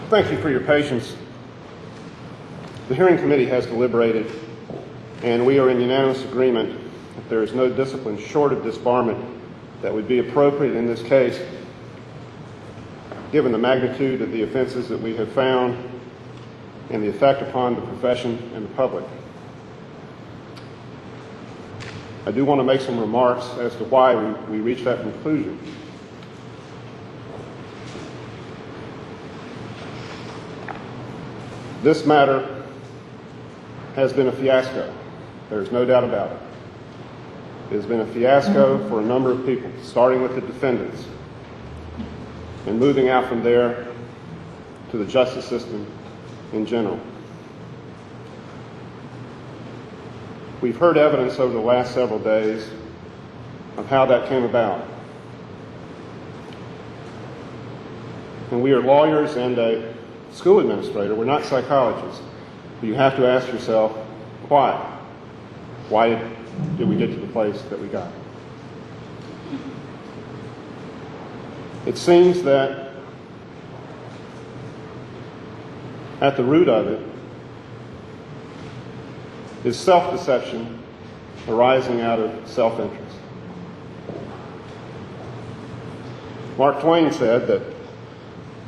Thank you for your patience. The hearing committee has deliberated, and we are in unanimous agreement that there is no discipline short of disbarment that would be appropriate in this case, given the magnitude of the offenses that we have found and the effect upon the profession and the public. I do want to make some remarks as to why we reached that conclusion. This matter has been a fiasco. There's no doubt about it. It has been a fiasco for a number of people, starting with the defendants and moving out from there to the justice system in general. We've heard evidence over the last several days of how that came about. And we are lawyers and a school administrator. We're not psychologists. But you have to ask yourself, why? Why did we get to the place that we got? It seems that at the root of it is self-deception arising out of self-interest. Mark Twain said that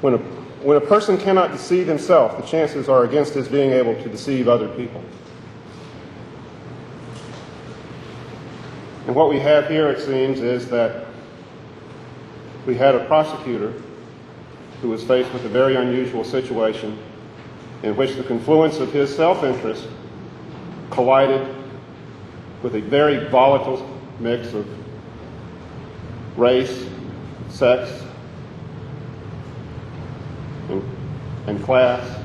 when a person cannot deceive himself, the chances are against his being able to deceive other people. And what we have here, it seems, is that we had a prosecutor who was faced with a very unusual situation in which the confluence of his self-interest collided with a very volatile mix of race, sex, and class,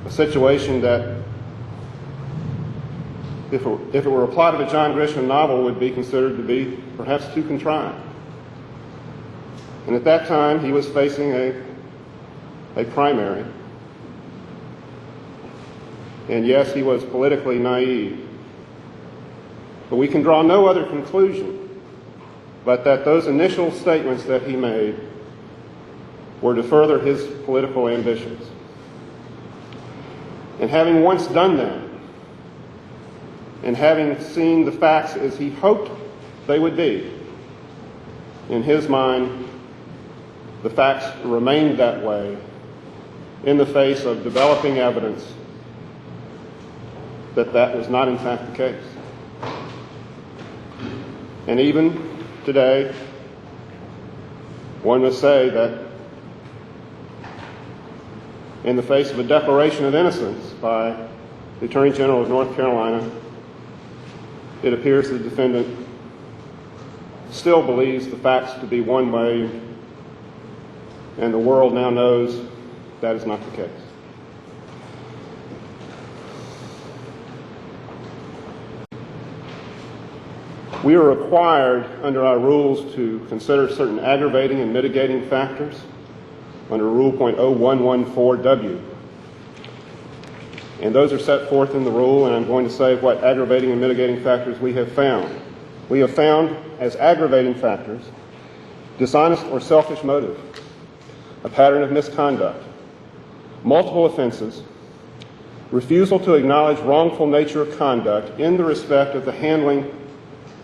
a situation that, if it were a plot of a John Grisham novel, would be considered to be perhaps too contrived. And at that time, he was facing a primary. And yes, he was politically naive. But we can draw no other conclusion but that those initial statements that he made were to further his political ambitions. And having once done that, and having seen the facts as he hoped they would be, in his mind, the facts remained that way in the face of developing evidence that that was not in fact the case. And even today, one must say that in the face of a declaration of innocence by the Attorney General of North Carolina, it appears the defendant still believes the facts to be one way, and the world now knows that is not the case. We are required under our rules to consider certain aggravating and mitigating factors under Rule .0114W. And those are set forth in the rule, and I'm going to say what aggravating and mitigating factors we have found. We have found as aggravating factors dishonest or selfish motive, a pattern of misconduct, multiple offenses, refusal to acknowledge wrongful nature of conduct in the respect of the handling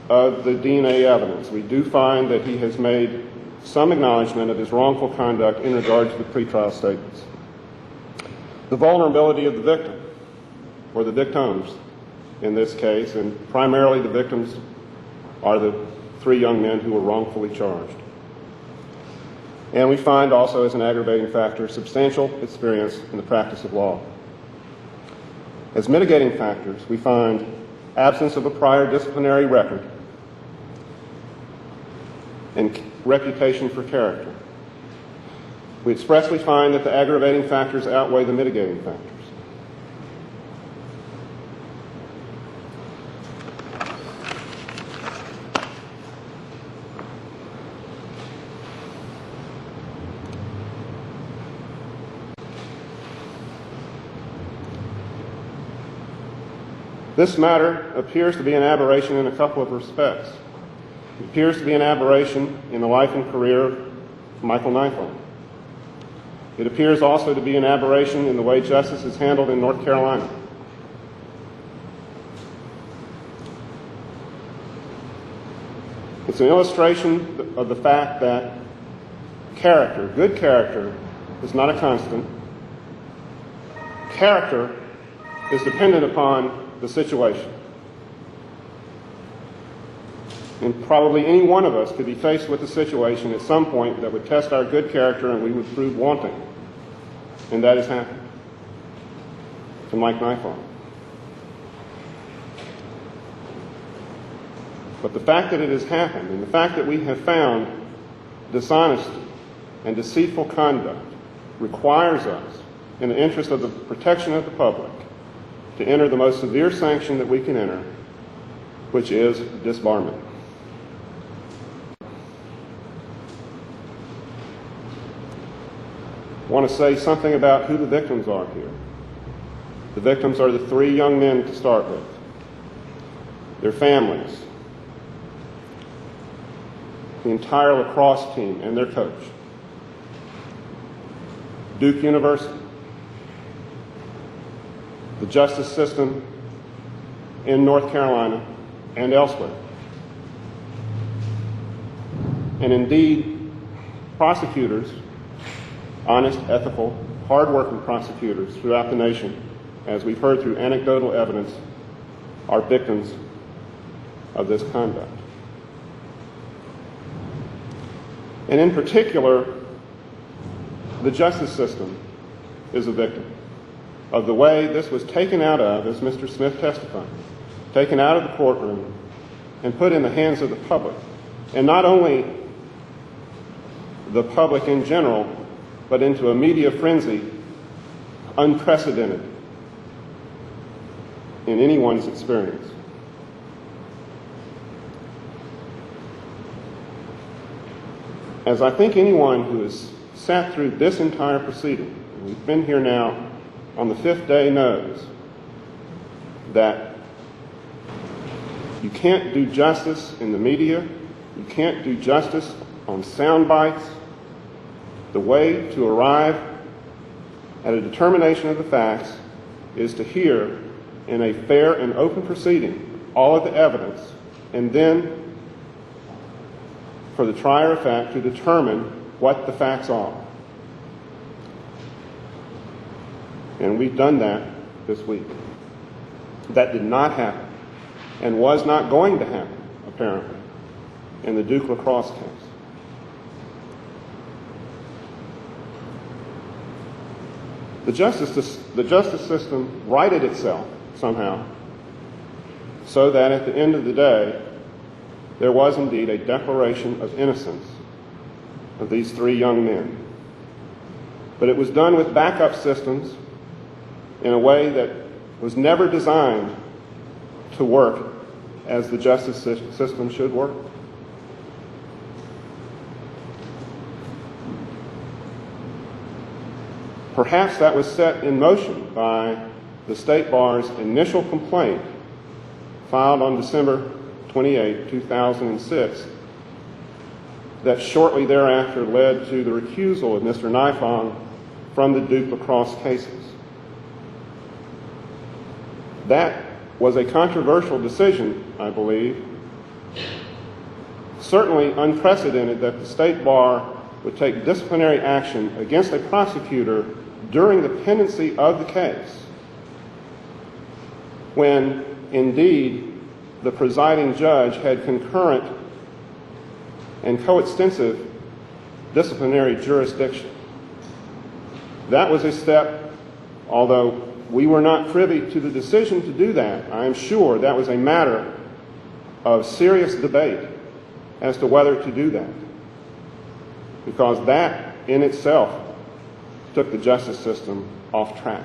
of the DNA evidence. We do find that he has made some acknowledgement of his wrongful conduct in regard to the pretrial statements. The vulnerability of the victim, or the victims in this case, and primarily the victims are the three young men who were wrongfully charged. And we find also as an aggravating factor substantial experience in the practice of law. As mitigating factors, we find absence of a prior disciplinary record and reputation for character. We expressly find that the aggravating factors outweigh the mitigating factors. This matter appears to be an aberration in a couple of respects. It appears to be an aberration in the life and career of Michael Nifong. It appears also to be an aberration in the way justice is handled in North Carolina. It's an illustration of the fact that character, good character, is not a constant. Character is dependent upon the situation. And probably any one of us could be faced with a situation at some point that would test our good character and we would prove wanting. And that has happened to Mike Nifong. But the fact that it has happened and the fact that we have found dishonesty and deceitful conduct requires us, in the interest of the protection of the public, to enter the most severe sanction that we can enter, which is disbarment. I want to say something about who the victims are here. The victims are the three young men to start with, their families, the entire lacrosse team and their coach, Duke University, the justice system in North Carolina and elsewhere, and indeed prosecutors, honest, ethical, hard-working prosecutors throughout the nation, as we've heard through anecdotal evidence, are victims of this conduct. And in particular, the justice system is a victim of the way this was taken out of, as Mr. Smith testified, taken out of the courtroom and put in the hands of the public. And not only the public in general, but into a media frenzy unprecedented in anyone's experience. As I think anyone who has sat through this entire proceeding, and we've been here now on the 5th day, knows that you can't do justice in the media, you can't do justice on sound bites. The way to arrive at a determination of the facts is to hear in a fair and open proceeding all of the evidence, and then for the trier of fact to determine what the facts are. And we've done that this week. That did not happen and was not going to happen, apparently, in the Duke lacrosse case. The justice system righted itself somehow so that at the end of the day, there was indeed a declaration of innocence of these three young men. But it was done with backup systems in a way that was never designed to work as the justice system should work. Perhaps that was set in motion by the State Bar's initial complaint filed on December 28, 2006, that shortly thereafter led to the recusal of Mr. Nifong from the Duke lacrosse cases. That was a controversial decision, I believe, certainly unprecedented that the State Bar would take disciplinary action against a prosecutor during the pendency of the case, when indeed the presiding judge had concurrent and coextensive disciplinary jurisdiction. That was a step, although we were not privy to the decision to do that, I am sure that was a matter of serious debate as to whether to do that, because that in itself took the justice system off track.